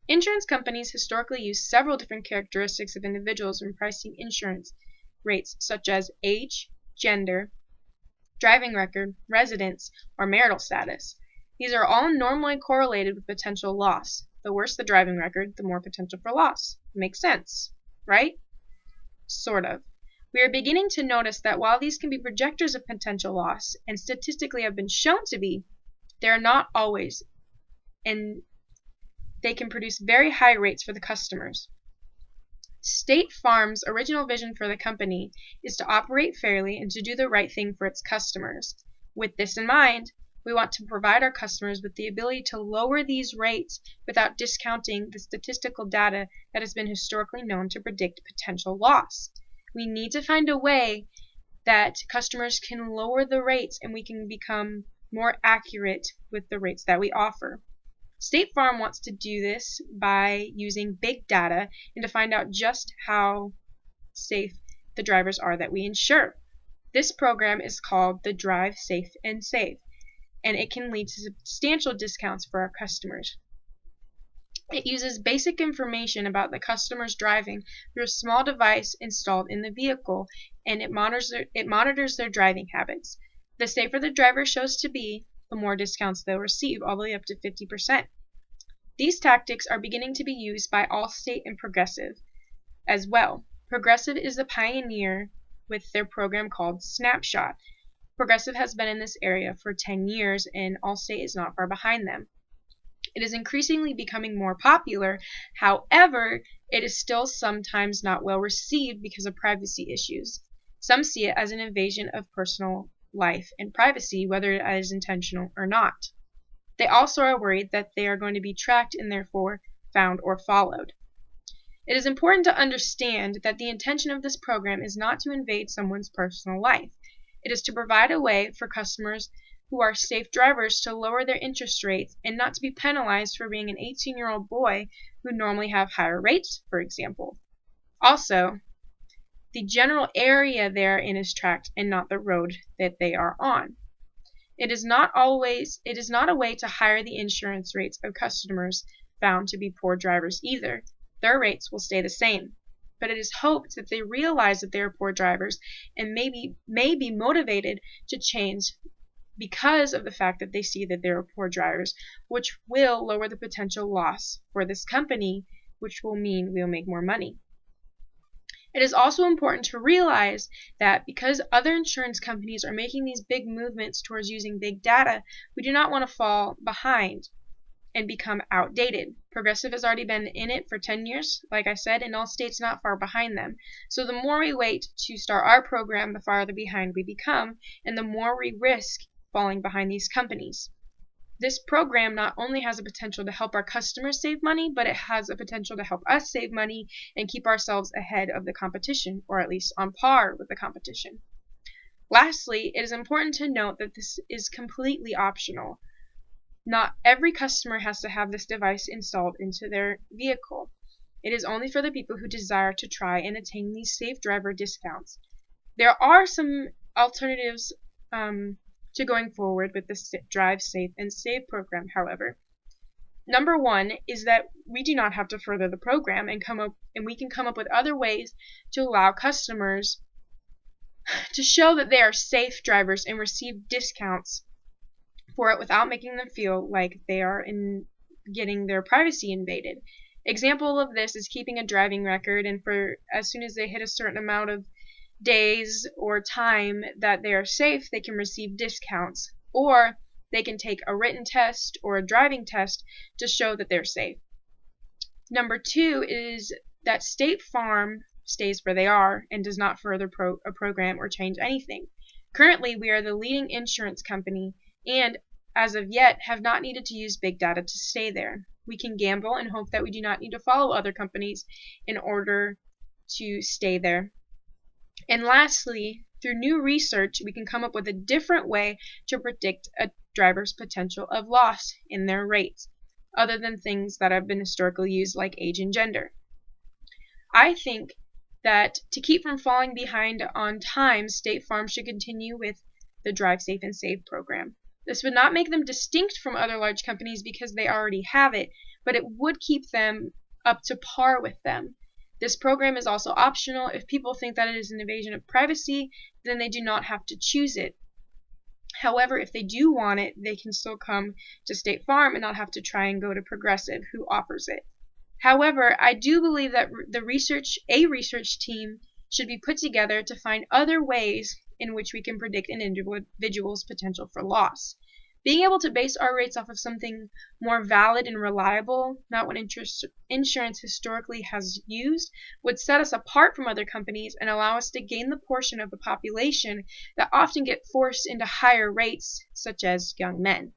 Insurance companies historically use several different characteristics of individuals when pricing insurance rates, such as age, gender, driving record, residence, or marital status. These are all normally correlated with potential loss. The worse the driving record, the more potential for loss. Makes sense, right? Sort of. We are beginning to notice that while these can be projectors of potential loss, and statistically have been shown to be, they are not always, and they can produce very high rates for the customers. State Farm's original vision for the company is to operate fairly and to do the right thing for its customers. With this in mind, we want to provide our customers with the ability to lower these rates without discounting the statistical data that has been historically known to predict potential loss. We need to find a way that customers can lower the rates and we can become more accurate with the rates that we offer. State Farm wants to do this by using big data and to find out just how safe the drivers are that we insure. This program is called the Drive Safe and Save, and it can lead to substantial discounts for our customers. It uses basic information about the customer's driving through a small device installed in the vehicle, and it monitors their driving habits. The safer the driver shows to be, the more discounts they'll receive, all the way up to 50%. These tactics are beginning to be used by Allstate and Progressive as well. Progressive is the pioneer with their program called Snapshot. Progressive has been in this area for 10 years, and Allstate is not far behind them. It is increasingly becoming more popular. However, it is still sometimes not well received because of privacy issues. Some see it as an invasion of personal life and privacy, whether it is intentional or not. They also are worried that they are going to be tracked and therefore found or followed. It is important to understand that the intention of this program is not to invade someone's personal life. It is to provide a way for customers who are safe drivers to lower their interest rates and not to be penalized for being an 18-year-old boy who normally have higher rates, for example. Also, the general area they are in is tracked and not the road that they are on. It is not a way to higher the insurance rates of customers found to be poor drivers either. Their rates will stay the same. But it is hoped that they realize that they are poor drivers and may be motivated to change because of the fact that they see that they are poor drivers, which will lower the potential loss for this company, which will mean we'll make more money. It is also important to realize that because other insurance companies are making these big movements towards using big data, we do not want to fall behind and become outdated. Progressive has already been in it for 10 years, like I said, and Allstate's not far behind them. So the more we wait to start our program, the farther behind we become, and the more we risk falling behind these companies. This program not only has a potential to help our customers save money, but it has a potential to help us save money and keep ourselves ahead of the competition, or at least on par with the competition. Lastly, it is important to note that this is completely optional. Not every customer has to have this device installed into their vehicle. It is only for the people who desire to try and attain these safe driver discounts. There are some alternatives to going forward with the Drive Safe and Save program, however. Number one is that we do not have to further the program and we can come up with other ways to allow customers to show that they are safe drivers and receive discounts for it without making them feel like they are getting their privacy invaded. Example of this is keeping a driving record, and for as soon as they hit a certain amount of days or time that they are safe, they can receive discounts, or they can take a written test or a driving test to show that they're safe. Number two is that State Farm stays where they are and does not further a program or change anything. Currently, we are the leading insurance company and, as of yet, have not needed to use big data to stay there. We can gamble and hope that we do not need to follow other companies in order to stay there. And lastly, through new research, we can come up with a different way to predict a driver's potential of loss in their rates, other than things that have been historically used like age and gender. I think that to keep from falling behind on time, State Farm should continue with the Drive Safe and Save program. This would not make them distinct from other large companies because they already have it, but it would keep them up to par with them. This program is also optional. If people think that it is an invasion of privacy, then they do not have to choose it. However, if they do want it, they can still come to State Farm and not have to try and go to Progressive, who offers it. However, I do believe that a research team should be put together to find other ways in which we can predict an individual's potential for loss. Being able to base our rates off of something more valid and reliable, not what insurance historically has used, would set us apart from other companies and allow us to gain the portion of the population that often get forced into higher rates, such as young men.